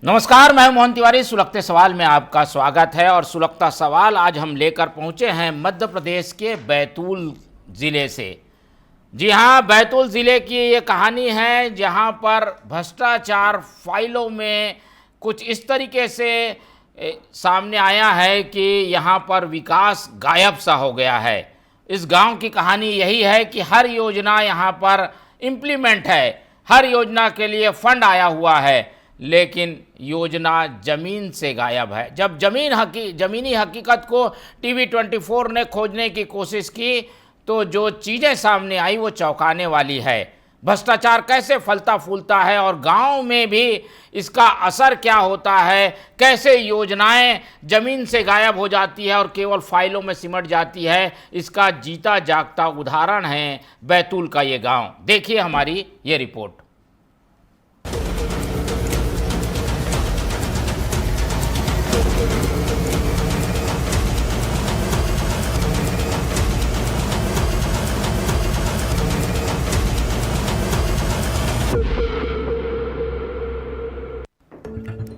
नमस्कार, मैं मोहन तिवारी। सुलगते सवाल में आपका स्वागत है। और सुलगता सवाल आज हम लेकर पहुंचे हैं मध्य प्रदेश के बैतूल ज़िले से। जी हाँ, बैतूल ज़िले की ये कहानी है जहां पर भ्रष्टाचार फाइलों में कुछ इस तरीके से सामने आया है कि यहां पर विकास गायब सा हो गया है। इस गांव की कहानी यही है कि हर योजना यहां पर इम्प्लीमेंट है, हर योजना के लिए फंड आया हुआ है, लेकिन योजना ज़मीन से गायब है। जब ज़मीनी हकीकत को टीवी 24 ने खोजने की कोशिश की तो जो चीज़ें सामने आई वो चौंकाने वाली है। भ्रष्टाचार कैसे फलता फूलता है और गांव में भी इसका असर क्या होता है, कैसे योजनाएं ज़मीन से गायब हो जाती है और केवल फाइलों में सिमट जाती है, इसका जीता जागता उदाहरण है बैतूल का ये गांव। देखिए हमारी ये रिपोर्ट।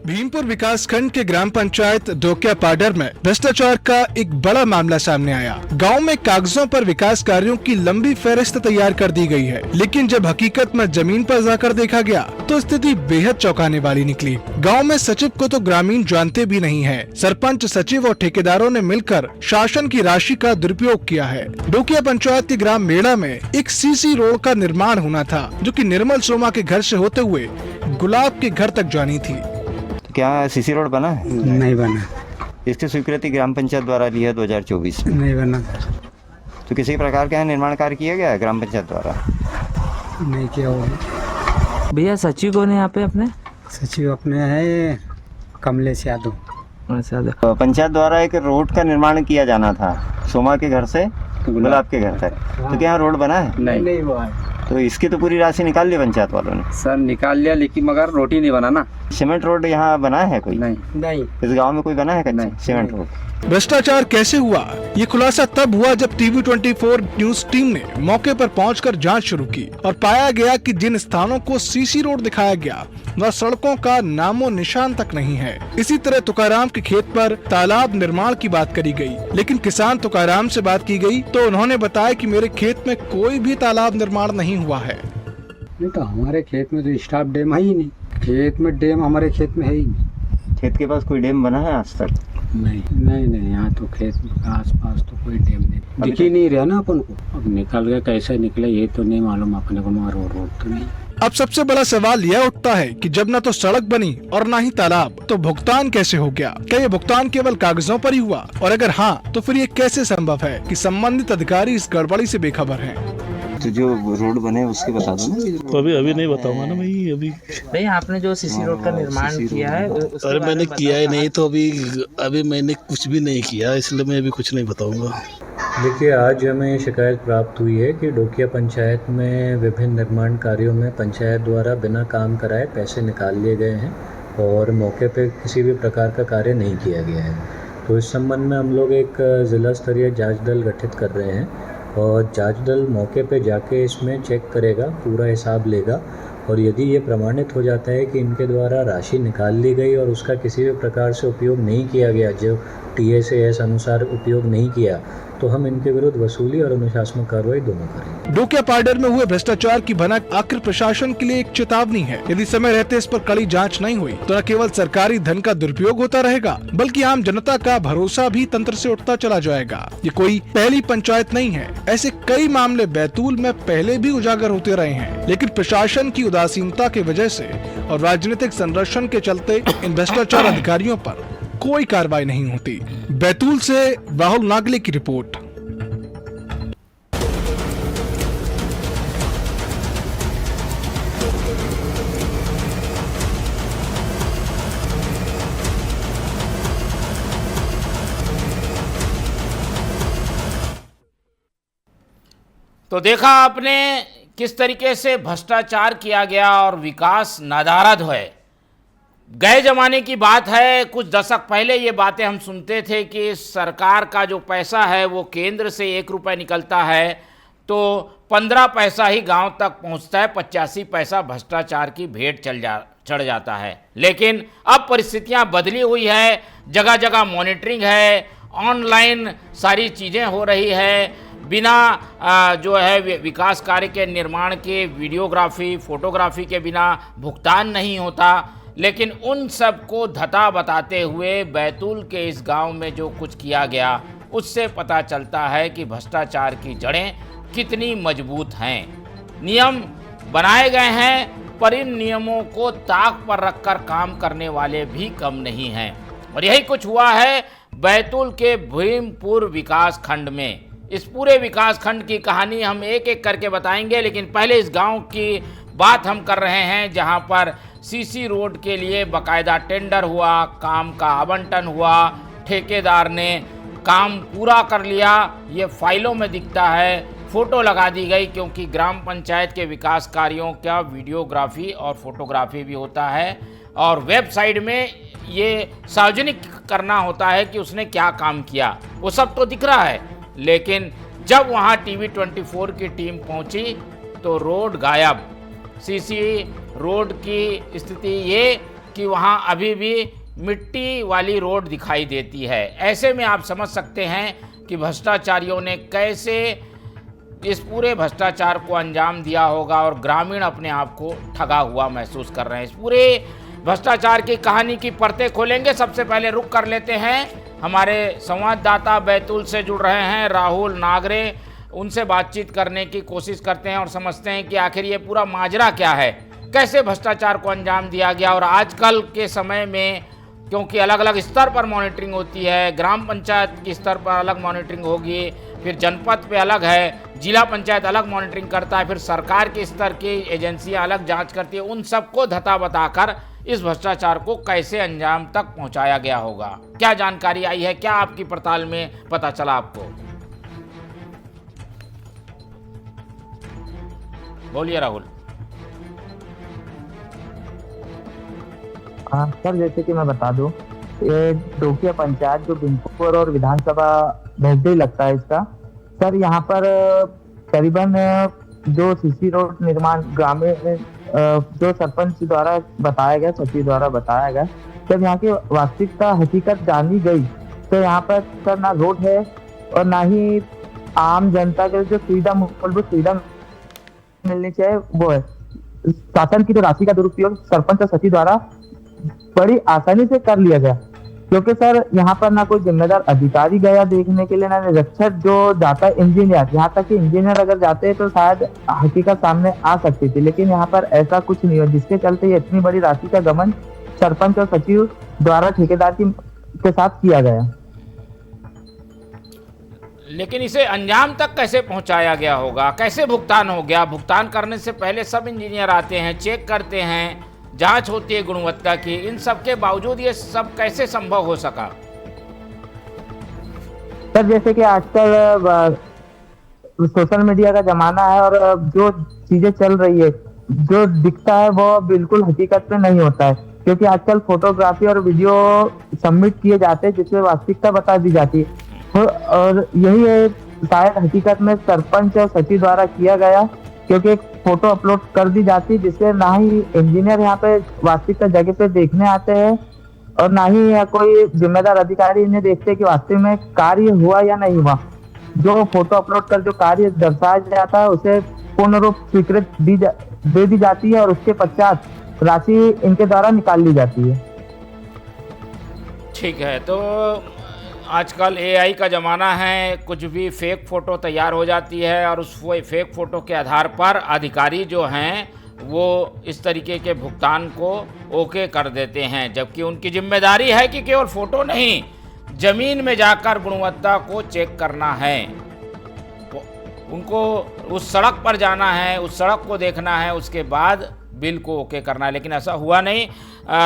भीमपुर विकासखंड के ग्राम पंचायत डोकिया पाडर में भ्रष्टाचार का एक बड़ा मामला सामने आया। गांव में कागजों पर विकास कार्यों की लंबी फहरिस्त तैयार कर दी गई है, लेकिन जब हकीकत में जमीन पर जाकर देखा गया तो स्थिति बेहद चौंकाने वाली निकली। गांव में सचिव को तो ग्रामीण जानते भी नहीं है। सरपंच, सचिव और ठेकेदारों ने मिलकर शासन की राशि का दुरुपयोग किया है। डोकिया पंचायत के ग्राम मेड़ा में एक सीसी रोड का निर्माण होना था, जो कि निर्मल सोमा के घर से होते हुए गुलाब के घर तक जानी थी। क्या सीसी रोड बना है? नहीं बना। इसकी स्वीकृति ग्राम पंचायत द्वारा ली है 2024 में। नहीं बना। तो किसी प्रकार का निर्माण कार्य किया गया है ग्राम पंचायत द्वारा? नहीं किया होगा। भैया सचिव कौन है यहाँ पे अपने? सचिव अपने है कमलेश यादव। पंचायत द्वारा एक रोड का निर्माण किया जाना था सोमा के घर से गुलाब के घर तक। तो क्या यहाँ रोड बना है? नहीं हुआ है। तो इसकी तो पूरी राशि निकाल ली पंचायत वालों ने। सर निकाल लिया, लेकिन मगर रोटी नहीं बना ना। सीमेंट रोड यहाँ बना है कोई? नहीं। इस गांव में कोई बना है कच्चा सीमेंट रोड? भ्रष्टाचार कैसे हुआ, ये खुलासा तब हुआ जब टीवी 24 न्यूज टीम ने मौके पर पहुंचकर जांच शुरू की और पाया गया कि जिन स्थानों को सीसी रोड दिखाया गया वह सड़कों का नामो निशान तक नहीं है। इसी तरह तुकाराम के खेत पर तालाब निर्माण की बात करी गई, लेकिन किसान तुकाराम से बात की गई तो उन्होंने बताया कि मेरे खेत में कोई भी तालाब निर्माण नहीं हुआ है। नहीं तो हमारे खेत में तो स्टाफ डैम है ही नहीं। खेत में डैम हमारे खेत में है ही नहीं। खेत के पास कोई डैम बना है आज तक? नहीं, यहाँ तो खेत के आसपास तो कोई डैम नहीं दिख ही नहीं रहा ना अपन को। अब निकल गया, कैसे निकले ये तो नहीं मालूम अपने को, मगर रोड तो नहीं। अब सबसे बड़ा सवाल यह उठता है कि जब न तो सड़क बनी और न ही तालाब, तो भुगतान कैसे हो गया? क्या ये भुगतान केवल कागजों पर ही हुआ? और अगर हाँ, तो फिर ये कैसे संभव है कि संबंधित अधिकारी इस गड़बड़ी से बेखबर हैं? तो जो रोड बने उसके बता दो ना। तो अभी नहीं बताऊंगा ना भाई। अभी नहीं, आपने जो सीसी रोड का निर्माण किया है अरे मैंने किया ही नहीं, तो अभी मैंने कुछ भी नहीं किया, इसलिए मैं अभी कुछ नहीं बताऊंगा। देखिए, आज हमें शिकायत प्राप्त हुई है कि डोकिया पंचायत में विभिन्न निर्माण कार्यों में पंचायत द्वारा बिना काम कराए पैसे निकाल लिए गए हैं और मौके पे किसी भी प्रकार का कार्य नहीं किया गया है। तो इस संबंध में हम लोग एक ज़िला स्तरीय जांच दल गठित कर रहे हैं और जांच दल मौके पे जाके इसमें चेक करेगा, पूरा हिसाब लेगा और यदि ये प्रमाणित हो जाता है कि इनके द्वारा राशि निकाल ली गई और उसका किसी भी प्रकार से उपयोग नहीं किया गया, जो TSAS अनुसार उपयोग नहीं किया, तो हम इनके विरुद्ध वसूली और अनुशासनिक कार्रवाई दोनों करेंगे। डोकिया पाडर में हुए भ्रष्टाचार की भनक आखिर प्रशासन के लिए एक चेतावनी है। यदि समय रहते इस पर कड़ी जांच नहीं हुई तो न केवल सरकारी धन का दुरुपयोग होता रहेगा, बल्कि आम जनता का भरोसा भी तंत्र से उठता चला जाएगा। ये कोई पहली पंचायत नहीं है, ऐसे कई मामले बैतूल में पहले भी उजागर होते रहे हैं, लेकिन प्रशासन की उदासीनता की वजह से और राजनीतिक संरक्षण के चलते इन भ्रष्टाचार अधिकारियों पर कोई कार्रवाई नहीं होती। बैतूल से राहुल नागले की रिपोर्ट। तो देखा आपने किस तरीके से भ्रष्टाचार किया गया और विकास नदारद है। गए जमाने की बात है, कुछ दशक पहले ये बातें हम सुनते थे कि सरकार का जो पैसा है वो केंद्र से 1 रुपये निकलता है तो 15 पैसा ही गांव तक पहुंचता है, 85 पैसा भ्रष्टाचार की भेंट चढ़ जाता है। लेकिन अब परिस्थितियां बदली हुई है, जगह जगह मॉनिटरिंग है, ऑनलाइन सारी चीज़ें हो रही है, बिना जो है विकास कार्य के निर्माण के वीडियोग्राफी फोटोग्राफी के बिना भुगतान नहीं होता। लेकिन उन सब को धता बताते हुए बैतूल के इस गांव में जो कुछ किया गया, उससे पता चलता है कि भ्रष्टाचार की जड़ें कितनी मजबूत हैं। नियम बनाए गए हैं, पर इन नियमों को ताक पर रखकर काम करने वाले भी कम नहीं हैं। और यही कुछ हुआ है बैतूल के भीमपुर विकास खंड में। इस पूरे विकास खंड की कहानी हम एक एक करके बताएंगे, लेकिन पहले इस गांव की बात हम कर रहे हैं जहां पर सीसी रोड के लिए बकायदा टेंडर हुआ, काम का आवंटन हुआ, ठेकेदार ने काम पूरा कर लिया, ये फाइलों में दिखता है, फ़ोटो लगा दी गई, क्योंकि ग्राम पंचायत के विकास कार्यों का वीडियोग्राफी और फोटोग्राफी भी होता है और वेबसाइट में ये सार्वजनिक करना होता है कि उसने क्या काम किया, वो सब तो दिख रहा है। लेकिन जब वहाँ टीवी 24 की टीम पहुँची तो रोड गायब। सीसी रोड की स्थिति ये कि वहाँ अभी भी मिट्टी वाली रोड दिखाई देती है। ऐसे में आप समझ सकते हैं कि भ्रष्टाचारियों ने कैसे इस पूरे भ्रष्टाचार को अंजाम दिया होगा और ग्रामीण अपने आप को ठगा हुआ महसूस कर रहे हैं। इस पूरे भ्रष्टाचार की कहानी की परतें खोलेंगे। सबसे पहले रुक कर लेते हैं, हमारे संवाददाता बैतूल से जुड़ रहे हैं राहुल नागरे, उनसे बातचीत करने की कोशिश करते हैं और समझते हैं कि आखिर ये पूरा माजरा क्या है, कैसे भ्रष्टाचार को अंजाम दिया गया। और आजकल के समय में क्योंकि अलग अलग स्तर पर मॉनिटरिंग होती है, ग्राम पंचायत के स्तर पर अलग मॉनिटरिंग होगी, फिर जनपद पे अलग है, जिला पंचायत अलग मॉनिटरिंग करता है, फिर सरकार के स्तर की एजेंसियां अलग जांच करती है। उन सबको धता बताकर इस भ्रष्टाचार को कैसे अंजाम तक पहुंचाया गया होगा, क्या जानकारी आई है, क्या आपकी पड़ताल में पता चला आपको? बोलिए राहुल। हाँ सर, जैसे कि मैं बता दूं, ये डोकिया पंचायत जो भीमपुर और विधानसभा भैंसदेही लगता है इसका, सर यहाँ पर करीबन जो सीसी रोड निर्माण ग्रामीण जो सरपंच द्वारा बताया गया, सचिव द्वारा बताया गया, जब यहाँ की वास्तविकता हकीकत जानी गई तो यहाँ पर सर ना रोड है और ना ही आम जनता के जो सुविधा मूलभूत सुविधा मिलनी चाहिए वो है। शासन की जो राशि का दुरुपयोग सरपंच और सचिव द्वारा बड़ी आसानी से कर लिया गया, क्योंकि सर यहाँ पर ना कोई जिम्मेदार अधिकारी गया देखने के लिए, ना निरीक्षक जो जाता है, इंजीनियर, यहाँ तक कि इंजीनियर अगर जाते तो शायद हकीकत सामने आ सकती थी, लेकिन यहाँ पर ऐसा कुछ नहीं हो, जिसके चलते ये इतनी बड़ी राशि का गबन सरपंच और सचिव द्वारा ठेकेदार के साथ किया गया। लेकिन इसे अंजाम तक कैसे पहुंचाया गया होगा, कैसे भुगतान हो गया? भुगतान करने से पहले सब इंजीनियर आते हैं, चेक करते हैं, जांच होती है गुणवत्ता की, इन सब के बावजूद ये सब कैसे संभव हो सका? सर जैसे कि आजकल सोशल मीडिया का जमाना है और जो चीजें चल रही है, जो दिखता है वो बिल्कुल हकीकत में नहीं होता है, क्योंकि आजकल फोटोग्राफी और वीडियो सबमिट किए जाते हैं जिसमें वास्तविकता बता दी जाती है, और यही है शायद हकीकत में सरपंच और सचिव द्वारा किया गया, क्योंकि एक फोटो अपलोड कर दी जाती है जिससे ना ही इंजीनियर यहाँ पे वास्तविकता जगह पे देखने आते हैं और ना ही कोई जिम्मेदार अधिकारी इन्हें देखते हैं कि वास्तव में कार्य हुआ या नहीं हुआ। जो फोटो अपलोड कर जो कार्य दर्शाया जाता है उसे पूर्ण रूप स्वीकृति दे दी जाती है और उसके पश्चात राशि इनके द्वारा निकाल ली जाती है। ठीक है, तो आजकल एआई का ज़माना है, कुछ भी फेक फ़ोटो तैयार हो जाती है और उस फेक फ़ोटो के आधार पर अधिकारी जो हैं वो इस तरीके के भुगतान को ओके कर देते हैं, जबकि उनकी जिम्मेदारी है कि केवल फ़ोटो नहीं, ज़मीन में जाकर गुणवत्ता को चेक करना है, उनको उस सड़क पर जाना है, उस सड़क को देखना है, उसके बाद बिल को ओके करना है। लेकिन ऐसा हुआ नहीं।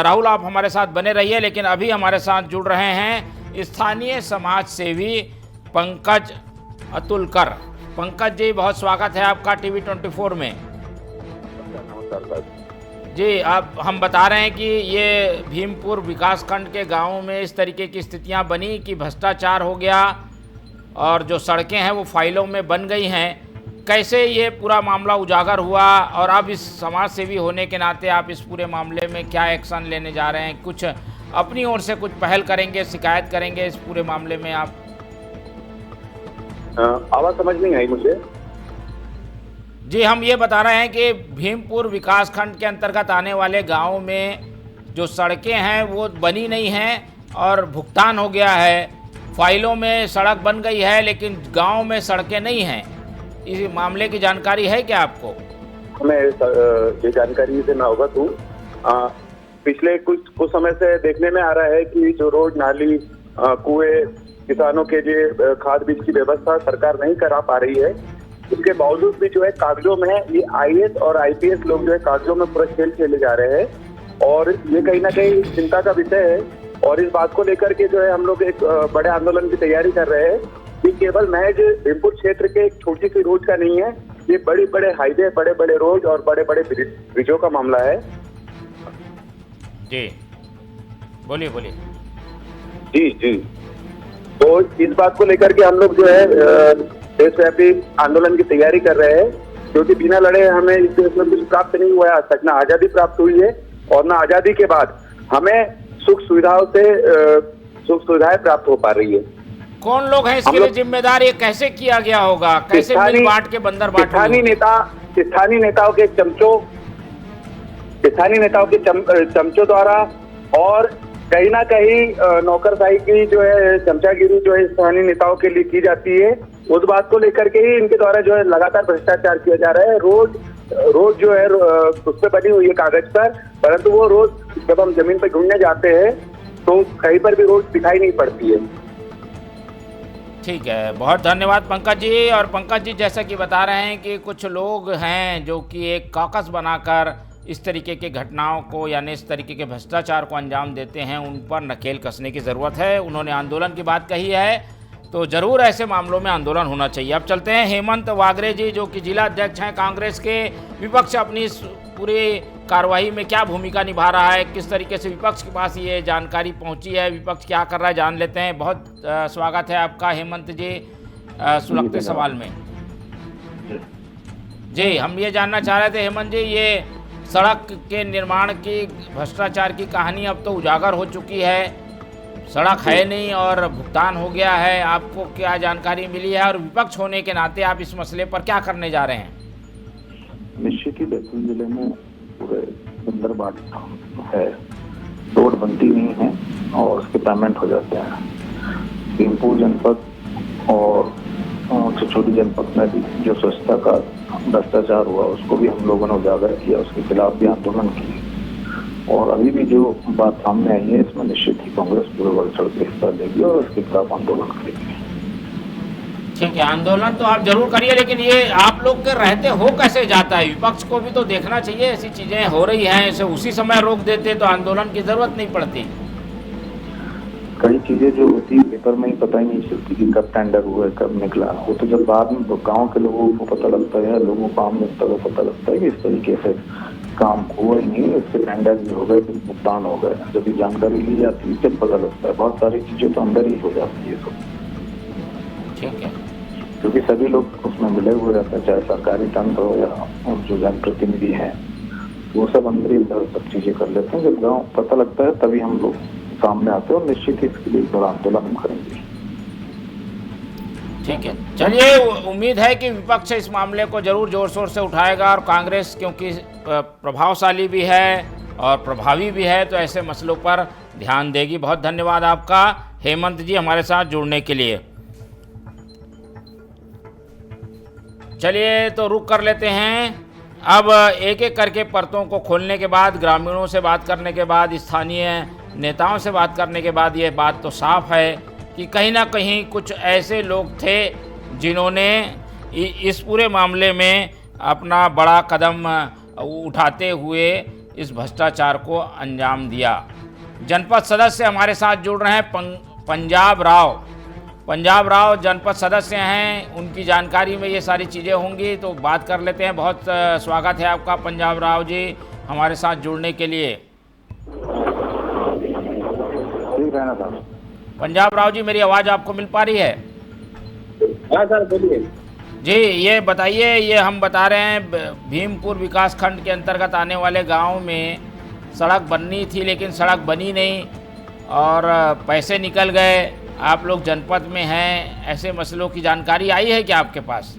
राहुल, आप हमारे साथ बने रहिए, लेकिन अभी हमारे साथ जुड़ रहे हैं स्थानीय समाज सेवी पंकज अतुलकर। पंकज जी, बहुत स्वागत है आपका टीवी 24 में। जी, आप हम बता रहे हैं कि ये भीमपुर विकासखंड के गाँव में इस तरीके की स्थितियां बनी कि भ्रष्टाचार हो गया और जो सड़कें हैं वो फाइलों में बन गई हैं। कैसे ये पूरा मामला उजागर हुआ और अब इस समाज सेवी होने के नाते आप इस पूरे मामले में क्या एक्शन लेने जा रहे हैं? कुछ अपनी ओर से कुछ पहल करेंगे, शिकायत करेंगे इस पूरे मामले में आप? आवाज समझ नहीं आई मुझे। जी, हम ये बता रहे हैं कि भीमपुर विकासखंड के अंतर्गत आने वाले गाँव में जो सड़कें हैं वो बनी नहीं हैं और भुगतान हो गया है। फाइलों में सड़क बन गई है लेकिन गांव में सड़कें नहीं हैं। इस मामले की जानकारी है क्या आपको? मैं ये जानकारी से मैं अवगत हूँ। पिछले कुछ समय से देखने में आ रहा है कि जो रोड, नाली, कुएं, किसानों के लिए खाद बीज की व्यवस्था सरकार नहीं करा पा रही है। इसके बावजूद भी जो है कागजों में ये IAS और IPS लोग जो है कागजों में पूरा खेल खेले जा रहे हैं और ये कहीं ना कहीं चिंता का विषय है। और इस बात को लेकर के जो है हम लोग एक बड़े आंदोलन की तैयारी कर रहे हैं कि केवल महज भीमपुर क्षेत्र के एक छोटी सी रोड का नहीं है, ये बड़े बड़े हाईवे, बड़े बड़े रोड और बड़े बड़े ब्रिजों का मामला है। जी बोलिए बोलिए। जी जी, तो इस बात को लेकर के हम लोग जो है देशव्यापी आंदोलन की तैयारी कर रहे हैं, क्योंकि बिना लड़े हमें इस देश में कुछ प्राप्त नहीं हुआ है आज तक। ना आजादी प्राप्त हुई है और ना आजादी के बाद हमें सुख सुविधाएं प्राप्त हो पा रही है। कौन लोग हैं इसके लिए जिम्मेदार? ये कैसे किया गया होगा? कैसे मिल बांट के बंदर बांट? स्थानीय नेताओं के चमचों द्वारा और कहीं ना कहीं नौकरशाही की जो है चमचागिरी जो है स्थानीय नेताओं के लिए की जाती है। उस बात को लेकर के ही इनके द्वारा जो है लगातार भ्रष्टाचार किया जा रहा है। रोड जो है उस पर बनी हुई है कागज पर, परंतु वो रोड जब हम जमीन पर ढूंढने जाते हैं तो कहीं पर भी रोड दिखाई नहीं पड़ती है। ठीक है, बहुत धन्यवाद पंकज जी। और पंकज जी जैसा कि बता रहे हैं कि कुछ लोग हैं जो कि एक कॉकस बनाकर इस तरीके के घटनाओं को यानी इस तरीके के भ्रष्टाचार को अंजाम देते हैं, उन पर नकेल कसने की ज़रूरत है। उन्होंने आंदोलन की बात कही है तो ज़रूर ऐसे मामलों में आंदोलन होना चाहिए। अब चलते हैं हेमंत वागरे जी जो कि जिला अध्यक्ष हैं कांग्रेस के। विपक्ष अपनी इस पूरी कार्रवाई में क्या भूमिका निभा रहा है, किस तरीके से विपक्ष के पास ये जानकारी पहुंची है, विपक्ष क्या कर रहा है, जान लेते हैं। बहुत स्वागत है आपका हेमंत जी सुलगते सवाल में। जी, हम ये जानना चाह रहे थे हेमंत जी, ये सड़क के निर्माण की भ्रष्टाचार की कहानी अब तो उजागर हो चुकी है। सड़क है नहीं और भुगतान हो गया है, आपको क्या जानकारी मिली है और विपक्ष होने के नाते आप इस मसले पर क्या करने जा रहे हैं? निश्चित ही बैतूल जिले में पूरे बंदर बाट है, रोड बनती नहीं है और उसके पेमेंट हो जाते हैं। भीमपुर जनपद और छोटी जनपद में भी जो स्वच्छता का भ्रष्टाचार हुआ उसको भी हम लोगों ने उजागर किया, उसके खिलाफ भी आंदोलन किया और अभी भी जो बात सामने आई है इसमें निश्चित ही कांग्रेस पूरे बढ़ चढ़ के हिस्सा लेगी और उसके खिलाफ आंदोलन करेगी। ठीक है, आंदोलन तो आप जरूर करिए, लेकिन ये आप लोग के रहते हो कैसे जाता है? विपक्ष को भी तो देखना चाहिए, ऐसी चीजें हो रही हैं, इसे उसी समय रोक देते तो आंदोलन की जरूरत नहीं पड़ती। कई चीजें जो होती है पेपर में ही पता ही नहीं चलती कि कब टेंडर हुआ है, कब निकला। वो तो जब बाद में गाँव के लोगों को पता लगता है, लोगों को आम जनता को पता लगता है कि इस तरीके से काम हुआ ही नहीं, इसके टेंडर भी हो गए, भुगतान हो गए। जब ये जानकारी ली जाती है तब पता लगता है। बहुत सारी चीजें तो अंदर ही हो जाती है सब। ठीक है, क्योंकि सभी लोग उसमें मिले हुए रहते हैं, चाहे सरकारी तंत्र हो या जो जनप्रतिनिधि हैं, वो सब अंदर ही सब चीजें कर लेते हैं। जब गाँव पता लगता है तभी हम लोग सामने आते हैं और निश्चित ही इसके लिए बड़ा आंदोलन हम करेंगे। ठीक है, चलिए, उम्मीद है कि विपक्ष इस मामले को जरूर जोर शोर से उठाएगा और कांग्रेस क्योंकि प्रभावशाली भी है और प्रभावी भी है तो ऐसे मसलों पर ध्यान देगी। बहुत धन्यवाद आपका हेमंत जी हमारे साथ जुड़ने के लिए। चलिए तो रुक कर लेते हैं। अब एक एक करके परतों को खोलने के बाद, ग्रामीणों से बात करने के बाद, स्थानीय नेताओं से बात करने के बाद ये बात तो साफ है कि कहीं ना कहीं कुछ ऐसे लोग थे जिन्होंने इस पूरे मामले में अपना बड़ा कदम उठाते हुए इस भ्रष्टाचार को अंजाम दिया। जनपद सदस्य हमारे साथ जुड़ रहे हैं, पंजाब राव जनपद सदस्य हैं, उनकी जानकारी में ये सारी चीज़ें होंगी तो बात कर लेते हैं। बहुत स्वागत है आपका पंजाब राव जी हमारे साथ जुड़ने के लिए। पंजाब राव जी, मेरी आवाज़ आपको मिल पा रही है? हाँ सर, बोलिए। जी ये बताइए, ये हम बता रहे हैं भीमपुर विकास खंड के अंतर्गत आने वाले गांव में सड़क बननी थी लेकिन सड़क बनी नहीं और पैसे निकल गए। आप लोग जनपद में हैं, ऐसे मसलों की जानकारी आई है क्या आपके पास?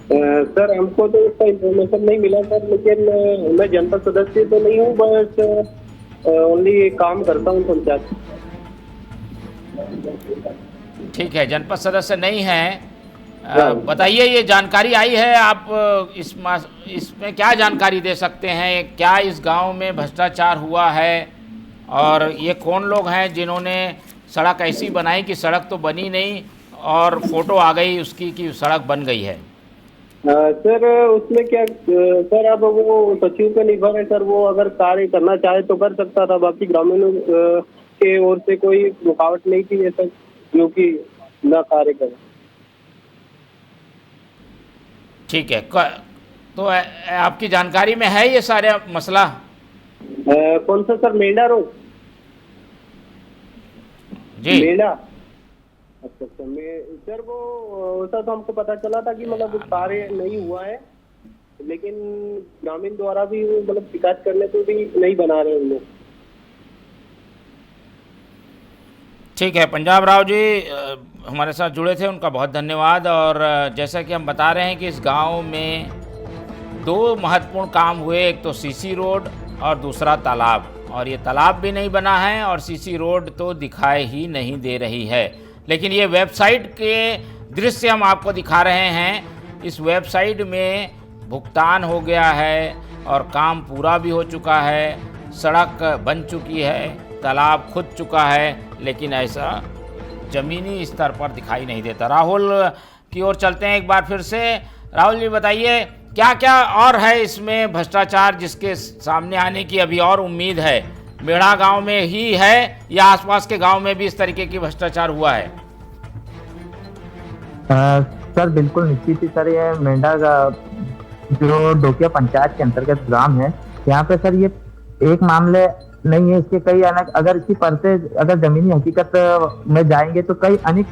सर हमको तो इसका इन्फॉर्मेशन नहीं मिला सर, लेकिन मैं जनपद सदस्य तो नहीं हूँ, बस ओनली काम करता हूँ पंचायत। ठीक है, जनपद सदस्य नहीं है। बताइए ये जानकारी आई है, आप इसमें क्या जानकारी दे सकते हैं? क्या इस गांव में भ्रष्टाचार हुआ है और ये कौन लोग हैं जिन्होंने सड़क ऐसी बनाई कि सड़क तो बनी नहीं और फोटो आ गई उसकी कि सड़क बन गई है? सर उसमें क्या सर, अब वो सचिव पे निर्भर है सर, वो अगर कार्य करना चाहे तो कर सकता था, बाकी ग्रामीणों के ओर से कोई रुकावट नहीं थी ऐसा जो कि ना कार्य करे। ठीक है, तो आपकी जानकारी में है ये सारे मसला? कौन सा सर? मेला रोड जी मेला। अच्छा सर वो ऐसा तो हमको पता चला था कि मतलब कुछ कार्य नहीं हुआ है, लेकिन ग्रामीण द्वारा भी मतलब शिकायत करने पे भी नहीं बना रहे उन लोग। ठीक है, पंजाब राव जी हमारे साथ जुड़े थे, उनका बहुत धन्यवाद। और जैसा कि हम बता रहे हैं कि इस गांव में दो महत्वपूर्ण काम हुए, एक तो सीसी रोड और दूसरा तालाब, और ये तालाब भी नहीं बना है और सीसी रोड तो दिखाई ही नहीं दे रही है। लेकिन ये वेबसाइट के दृश्य हम आपको दिखा रहे हैं। इस वेबसाइट में भुगतान हो गया है और काम पूरा भी हो चुका है, सड़क बन चुकी है, तालाब खुद चुका है, लेकिन ऐसा ज़मीनी स्तर पर दिखाई नहीं देता। राहुल की ओर चलते हैं एक बार फिर से। राहुल जी बताइए क्या क्या और है इसमें भ्रष्टाचार जिसके सामने आने की अभी और उम्मीद है? मेढ़ा गांव में ही है या आसपास के गांव में भी इस तरीके की भ्रष्टाचार हुआ है? सर बिल्कुल निश्चित ही सर, ये मेंढा जो डोकिया पंचायत के अंतर्गत ग्राम है, यहाँ पे सर ये एक मामले नहीं है, इसके कई अलग, अगर इसकी परतें अगर जमीनी हकीकत में जाएंगे तो कई अनेक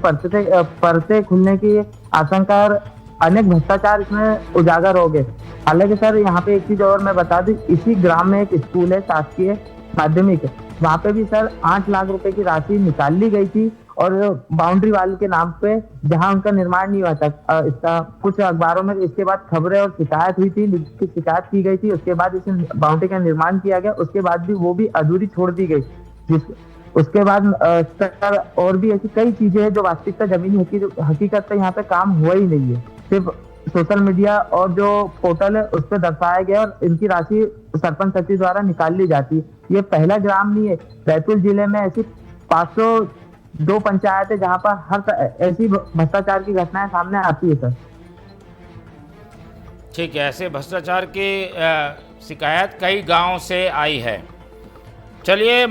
परतें खुलने की आशंका और अनेक भ्रष्टाचार इसमें उजागर हो गए। हालांकि सर यहाँ पे एक चीज और मैं बता दूं, इसी ग्राम में एक स्कूल है शासकीय माध्यमिक, वहाँ पे भी सर 8 लाख रुपए की राशि निकाल ली गई थी और बाउंड्री वाल के नाम पे, जहां उनका निर्माण नहीं हुआ था। इसका कुछ अखबारों में इसके बाद खबरें और शिकायत हुई थी, शिकायत की गई थी, उसके बाद इस बाउंड्री का निर्माण किया गया, उसके बाद भी वो भी अधूरी छोड़ दी गई। उसके बाद सर और भी ऐसी कई चीजें हैं जो वास्तविकता जमीनी हकीकत पे यहाँ पे काम हुआ ही नहीं है, सिर्फ सोशल मीडिया और जो पोर्टल है उस पर दर्शाया गया और इनकी राशि सरपंच सचिव द्वारा निकाल ली जाती। ये पहला ग्राम नहीं है, बैतूल जिले में ऐसी 502 पंचायत है जहाँ पर हर ऐसी भ्रष्टाचार की घटनाएं सामने आती है सर। ठीक है, ऐसे भ्रष्टाचार की शिकायत कई गांव से आई है। चलिए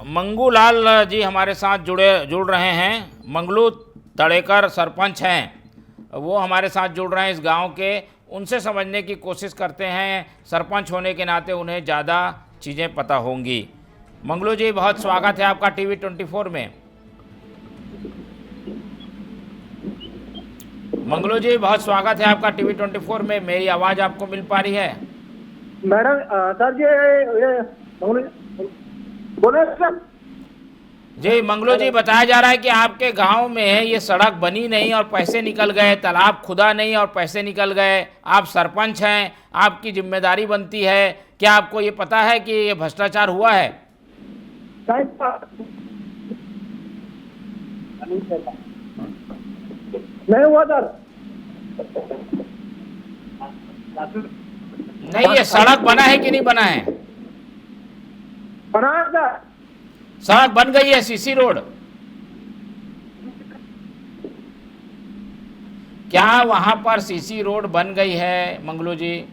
मंगूलाल जी हमारे साथ जुड़ रहे हैं। मंगलू तड़ेकर सरपंच हैं, वो हमारे साथ जुड़ रहे हैं इस गांव के, उनसे समझने की कोशिश करते हैं। सरपंच होने के नाते उन्हें ज़्यादा चीज़ें पता होंगी। मंगलू जी बहुत स्वागत है आपका टीवी 24 में। मंगलू जी बहुत स्वागत है आपका टीवी 24 में। मेरी आवाज़ आपको मिल पा रही है? मैडम सर ये बोले सर। जी मंगलू जी, बताया जा रहा है कि आपके गांव में ये सड़क बनी नहीं और पैसे निकल गए, तालाब खुदा नहीं और पैसे निकल गए। आप सरपंच हैं, आपकी जिम्मेदारी बनती है, क्या आपको ये पता है कि ये भ्रष्टाचार हुआ है? नहीं हुआ सर। नहीं, ये सड़क बना है कि नहीं बना है? बना है सर। सड़क बन गई है, सीसी रोड। क्या वहां पर सीसी रोड बन गई है मंगलू जी?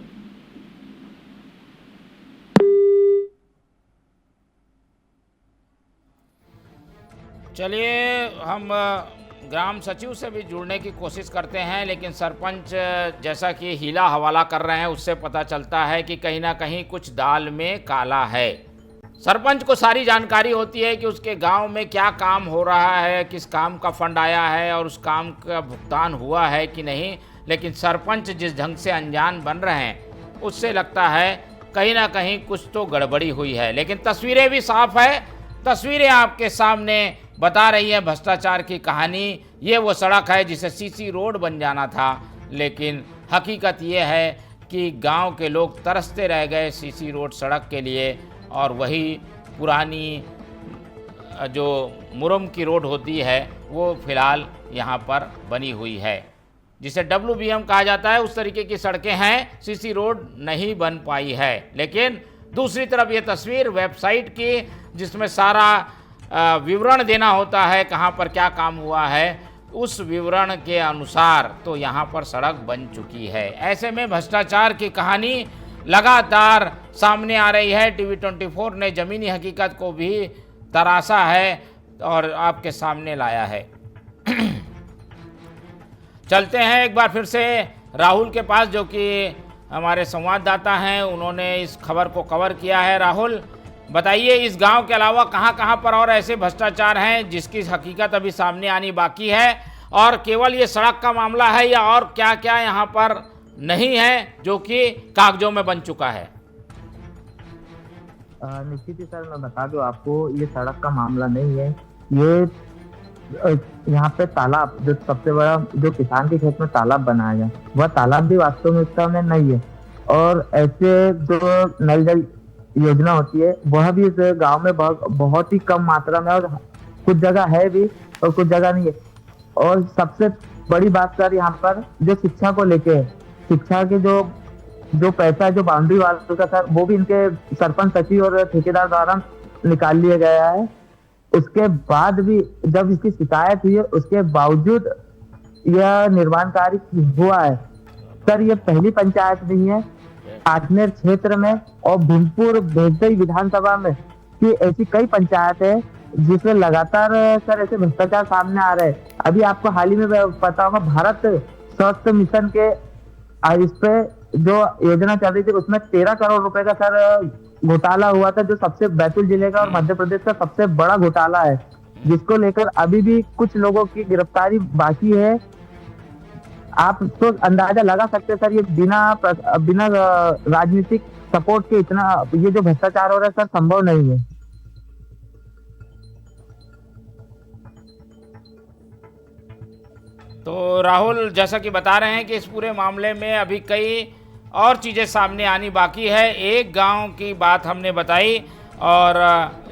चलिए हम ग्राम सचिव से भी जुड़ने की कोशिश करते हैं, लेकिन सरपंच जैसा कि हीला हवाला कर रहे हैं उससे पता चलता है कि कहीं ना कहीं कुछ दाल में काला है। सरपंच को सारी जानकारी होती है कि उसके गांव में क्या काम हो रहा है, किस काम का फंड आया है और उस काम का भुगतान हुआ है कि नहीं, लेकिन सरपंच जिस ढंग से अनजान बन रहे हैं उससे लगता है कहीं ना कहीं कुछ तो गड़बड़ी हुई है। लेकिन तस्वीरें भी साफ है, तस्वीरें आपके सामने बता रही है भ्रष्टाचार की कहानी। ये वो सड़क है जिसे सीसी रोड बन जाना था, लेकिन हकीकत ये है कि गांव के लोग तरसते रह गए सीसी रोड सड़क के लिए, और वही पुरानी जो मुरम की रोड होती है वो फ़िलहाल यहाँ पर बनी हुई है, जिसे WBM कहा जाता है। उस तरीके की सड़कें हैं, सीसी रोड नहीं बन पाई है। लेकिन दूसरी तरफ ये तस्वीर वेबसाइट की, जिसमें सारा विवरण देना होता है कहाँ पर क्या काम हुआ है, उस विवरण के अनुसार तो यहाँ पर सड़क बन चुकी है। ऐसे में भ्रष्टाचार की कहानी लगातार सामने आ रही है। TV24 ने ज़मीनी हकीकत को भी तराशा है और आपके सामने लाया है। चलते हैं एक बार फिर से राहुल के पास, जो कि हमारे संवाददाता हैं, उन्होंने इस खबर को कवर किया है। राहुल, बताइए इस गांव के अलावा कहां पर और ऐसे भ्रष्टाचार हैं जिसकी हकीकत अभी सामने आनी बाकी है, और केवल ये सड़क का मामला है या और क्या क्या यहां पर नहीं है जो कि कागजों में बन चुका है? निश्चित ही सर, मैं बता दूं आपको, ये सड़क का मामला नहीं है। ये यहाँ पे तालाब, जो सबसे बड़ा जो किसान के खेत में तालाब बनाया गया, वह तालाब भी वास्तव में उसका में नहीं है। और ऐसे जो नल जल योजना होती है वह भी इस गांव में बहुत ही कम मात्रा में, और कुछ जगह है भी और कुछ जगह नहीं है। और सबसे बड़ी बात सर यहाँ पर जो शिक्षा को लेके है, शिक्षा के जो पैसा है, जो बाउंड्री वाल का सर, वो भी इनके सरपंच सचिव और ठेकेदार द्वारा निकाल लिया गया है। उसके बाद भी जब इसकी शिकायत हुई है, उसके बावजूद यह निर्माण कार्य हुआ है। सर ये पहली पंचायत नहीं है आजमेर क्षेत्र में और भीमपुर भेजदई विधानसभा में कि ऐसी कई पंचायत है जिसमें लगातार सर ऐसे भ्रष्टाचार सामने आ रहे हैं। अभी आपको हाल ही में पता होगा, भारत स्वास्थ्य मिशन के इस पे जो योजना चल रही थी उसमें 13 करोड़ रुपए का सर घोटाला हुआ था, जो सबसे बैतूल जिले का और मध्य प्रदेश का सबसे बड़ा घोटाला है, जिसको लेकर अभी भी कुछ लोगों की गिरफ्तारी बाकी है। आप तो अंदाजा लगा सकते हैं सर, ये बिना राजनीतिक सपोर्ट के इतना ये जो भ्रष्टाचार हो रहा है सर, संभव नहीं है। तो राहुल, जैसा कि बता रहे हैं कि इस पूरे मामले में अभी कई और चीज़ें सामने आनी बाकी है। एक गांव की बात हमने बताई और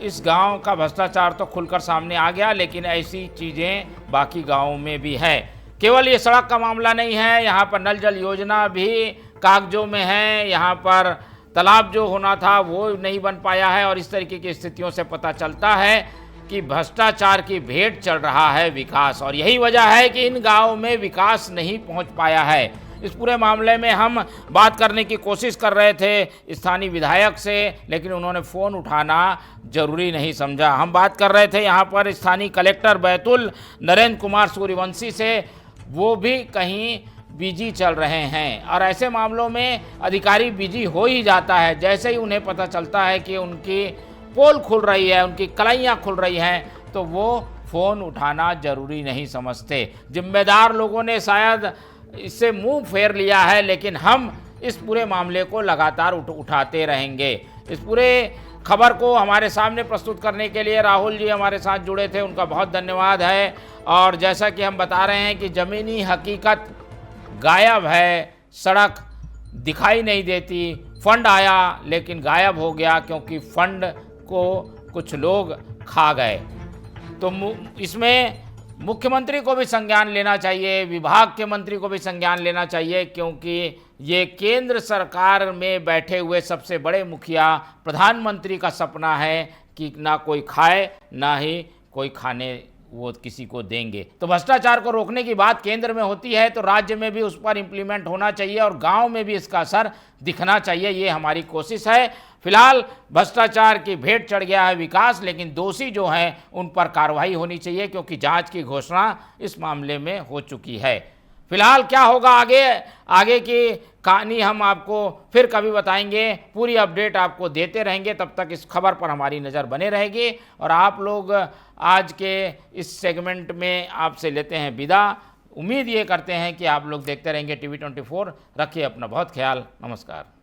इस गांव का भ्रष्टाचार तो खुलकर सामने आ गया, लेकिन ऐसी चीज़ें बाकी गांवों में भी है। केवल ये सड़क का मामला नहीं है, यहाँ पर नल जल योजना भी कागजों में है, यहाँ पर तालाब जो होना था वो नहीं बन पाया है, और इस तरीके की स्थितियों से पता चलता है कि भ्रष्टाचार की भेंट चढ़ रहा है विकास, और यही वजह है कि इन गांवों में विकास नहीं पहुंच पाया है। इस पूरे मामले में हम बात करने की कोशिश कर रहे थे स्थानीय विधायक से, लेकिन उन्होंने फ़ोन उठाना जरूरी नहीं समझा। हम बात कर रहे थे यहाँ पर स्थानीय कलेक्टर बैतूल नरेंद्र कुमार सूर्यवंशी से, वो भी कहीं बिजी चल रहे हैं, और ऐसे मामलों में अधिकारी बिजी हो ही जाता है। जैसे ही उन्हें पता चलता है कि उनकी पोल खुल रही है, उनकी कलाइयाँ खुल रही हैं, तो वो फ़ोन उठाना जरूरी नहीं समझते। जिम्मेदार लोगों ने शायद इससे मुंह फेर लिया है, लेकिन हम इस पूरे मामले को लगातार उठाते रहेंगे। इस पूरे खबर को हमारे सामने प्रस्तुत करने के लिए राहुल जी हमारे साथ जुड़े थे, उनका बहुत धन्यवाद है। और जैसा कि हम बता रहे हैं कि ज़मीनी हकीकत गायब है, सड़क दिखाई नहीं देती, फंड आया लेकिन गायब हो गया क्योंकि फंड को कुछ लोग खा गए। तो इसमें मुख्यमंत्री को भी संज्ञान लेना चाहिए, विभाग के मंत्री को भी संज्ञान लेना चाहिए, क्योंकि ये केंद्र सरकार में बैठे हुए सबसे बड़े मुखिया प्रधानमंत्री का सपना है कि ना कोई खाए ना ही कोई खाने वो किसी को देंगे। तो भ्रष्टाचार को रोकने की बात केंद्र में होती है तो राज्य में भी उस पर इम्प्लीमेंट होना चाहिए और गांव में भी इसका असर दिखना चाहिए, ये हमारी कोशिश है। फिलहाल भ्रष्टाचार की भेंट चढ़ गया है विकास, लेकिन दोषी जो हैं उन पर कार्रवाई होनी चाहिए, क्योंकि जांच की घोषणा इस मामले में हो चुकी है। फिलहाल क्या होगा आगे की कहानी हम आपको फिर कभी बताएंगे। पूरी अपडेट आपको देते रहेंगे, तब तक इस खबर पर हमारी नज़र बने रहेगी। और आप लोग आज के इस सेगमेंट में आपसे लेते हैं विदा। उम्मीद ये करते हैं कि आप लोग देखते रहेंगे TV 24। रखिए अपना बहुत ख्याल। नमस्कार।